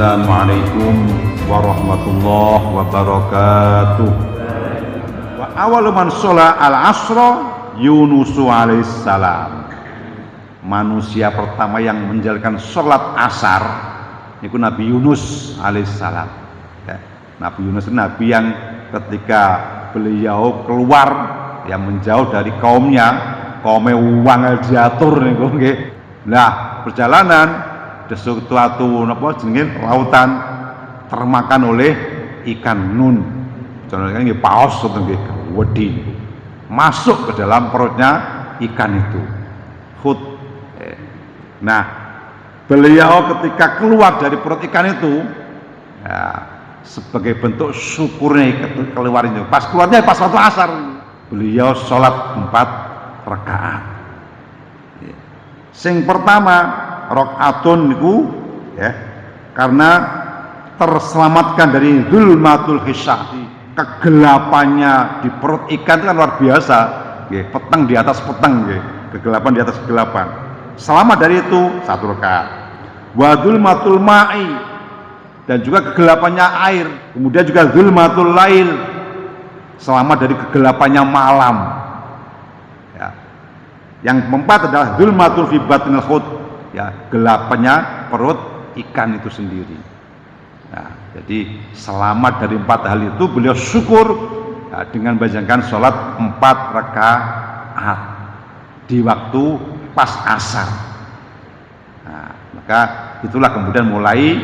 Assalamualaikum warahmatullahi wabarakatuh. Wa awal man sholat al-asra Yunus alaihissalam. Manusia pertama yang menjalankan sholat asar itu Nabi Yunus alaihissalam. Ya, Nabi Yunus itu nabi yang ketika beliau keluar yang menjauh dari kaumnya wangel diatur niku nggih. Nah, perjalanan sesuatu napa jenenge lautan termakan oleh ikan nun. Contohnya nggih paus ngoten nggih, wedi. Masuk ke dalam perutnya ikan itu. Hud. Nah, beliau ketika keluar dari perut ikan itu ya, sebagai bentuk syukurnya keluar itu. Pas keluarnya pas waktu asar, beliau sholat 4 rakaat. Sing pertama rakaatun niku ya, karena terselamatkan dari zulmatul hisyah, kegelapannya di perut ikan itu kan luar biasa ya, petang di atas petang ya, kegelapan di atas kegelapan. Selamat dari itu 1 rakaat. Wa zulmatul ma'i, dan juga kegelapannya air. Kemudian juga zulmatul lail, selamat dari kegelapannya malam. Yang keempat adalah zulmatul fi batnil hut, ya, gelapannya perut ikan itu sendiri. Nah, jadi selamat dari 4 hal itu beliau syukur ya, dengan menjalankan sholat 4 rakaat di waktu pas asar. Nah, maka itulah kemudian mulai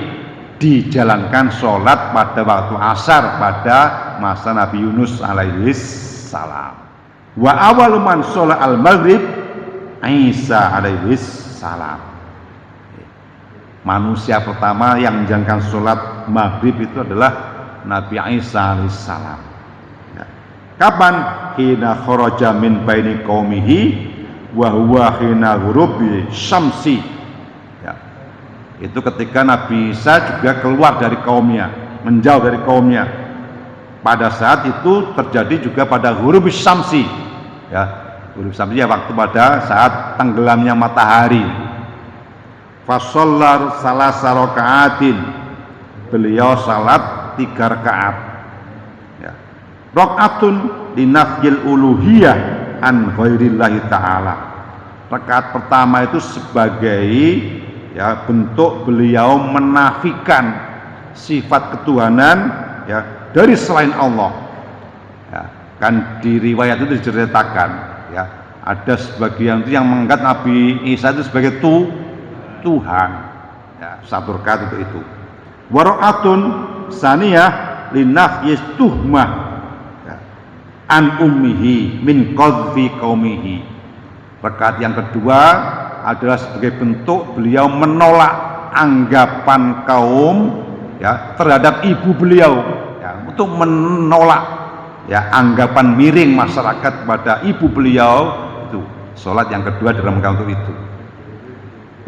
dijalankan sholat pada waktu asar pada masa Nabi Yunus alaihissalam. Wa awal man sholat al-maghrib Isa alaihissalam. Manusia pertama yang menjalankan sholat maghrib itu adalah Nabi Isa alaihissalam. Ya. Kapan? Hina kharaja min baini qaumihi wa huwa hina ghurubi syamsi. Ya. Itu ketika Nabi Isa juga keluar dari kaumnya, menjauh dari kaumnya. Pada saat itu terjadi juga pada ghurubi syamsi. Ya. Ghurubi syamsi ya, waktu pada saat tenggelamnya matahari. Fasollar salasa rakaatin, beliau salat 3 rakaat. Ya. Rakaatun linafyil uluhiyah an ghairillahi ta'ala. Rakaat pertama itu sebagai ya, bentuk beliau menafikan sifat ketuhanan ya, dari selain Allah. Ya, kan di riwayat itu diceritakan ya, ada sebagian itu yang menganggap Nabi Isa itu sebagai Tuhan ya, 1 rakaat untuk itu. Wara'atun saniyah linafyis tuhmah ya, an ummihi min qadfi qaumihi. Rakaat yang kedua adalah sebagai bentuk beliau menolak anggapan kaum ya, terhadap ibu beliau ya, untuk menolak ya, anggapan miring masyarakat pada ibu beliau. Itu sholat yang kedua dalam rangka untuk itu.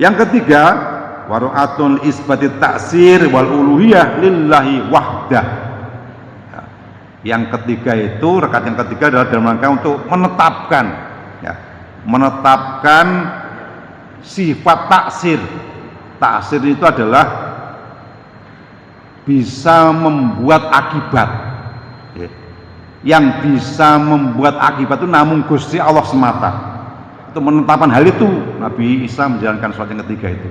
Yang ketiga, waru'atul isbati ta'sir wal uluhiyah lillahi wahdah. Ya. Yang ketiga itu, rakaat yang ketiga adalah dalam rangka untuk menetapkan ya, menetapkan sifat taksir. Taksir itu adalah bisa membuat akibat ya. Yang bisa membuat akibat itu namun Gusti Allah semata. Untuk menetapkan hal itu Nabi Isa menjalankan sholat yang ketiga itu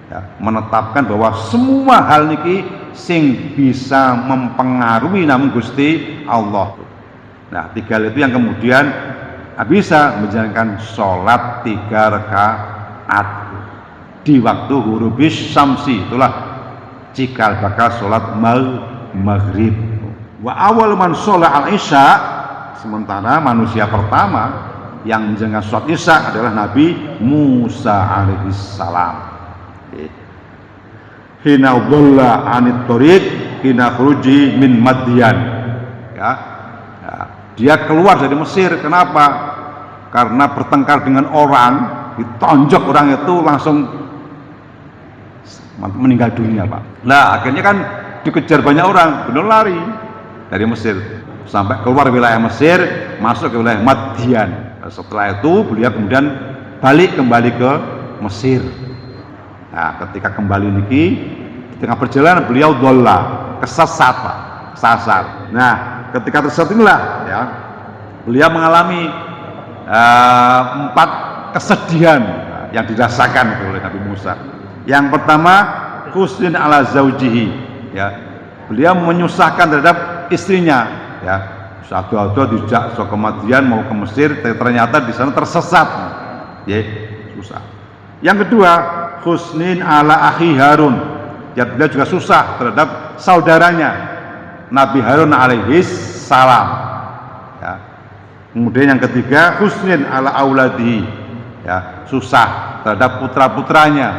ya, menetapkan bahwa semua hal niki sing bisa mempengaruhi namun Gusti Allah. Nah, 3 hal itu yang kemudian Nabi Isa menjalankan sholat 3 rakaat di waktu hurubis syamsi. Itulah cikal bakal sholat maghrib. Wa awal man sholat al-isya, sementara manusia pertama yang menjalankan sholat isya adalah Nabi Musa alaihissalam. Hina dhalla anit thoriq hina khuruji min Madyan. Ya, ya, dia keluar dari Mesir. Kenapa? Karena bertengkar dengan orang, ditonjok orang itu langsung meninggal dunia, Pak. Nah, akhirnya kan dikejar banyak orang, benar lari dari Mesir sampai keluar wilayah Mesir, masuk ke wilayah Madyan. Setelah itu beliau kemudian balik kembali ke Mesir. Nah, ketika kembali niki Di tengah perjalanan beliau dolla, kesasar. Nah, ketika tersesat inilah ya beliau mengalami 4 kesedihan yang dirasakan oleh Nabi Musa. Yang pertama, khusnin ala zaujihi, ya. Beliau menyusahkan terhadap istrinya, ya. Satu-satu dijak ke Madian mau ke Mesir, ternyata di sana tersesat. Ya, susah. Yang kedua, khusnin ala akhi Harun. Ya, beliau juga susah terhadap saudaranya Nabi Harun alaihi salam. Ya. Kemudian yang ketiga, khusnin ala auladihi. Ya, susah terhadap putra-putranya.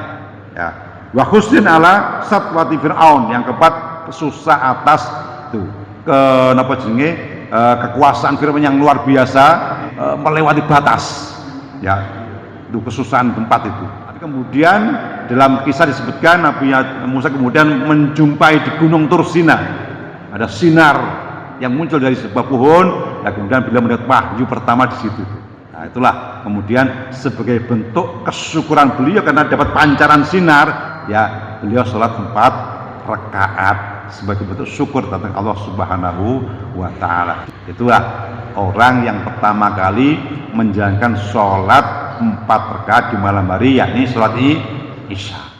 Ya. Wa khusnin ala satwati Fir'aun. Yang keempat, susah atas itu kekuasaan Fir'aun yang luar biasa, melewati batas. Ya, itu kesusahan keempat itu. Kemudian dalam kisah disebutkan Nabi Musa kemudian menjumpai di Gunung Tursina ada sinar yang muncul dari sebuah pohon, dan kemudian beliau melihat wahyu pertama di situ. Nah, itulah kemudian sebagai bentuk kesyukuran beliau karena dapat pancaran sinar, ya beliau sholat 4 rakaat sebagai bentuk syukur tentang Allah Subhanahu wa Ta'ala. Itulah orang yang pertama kali menjalankan sholat 4 rakaat di malam hari, yakni sholat Isya.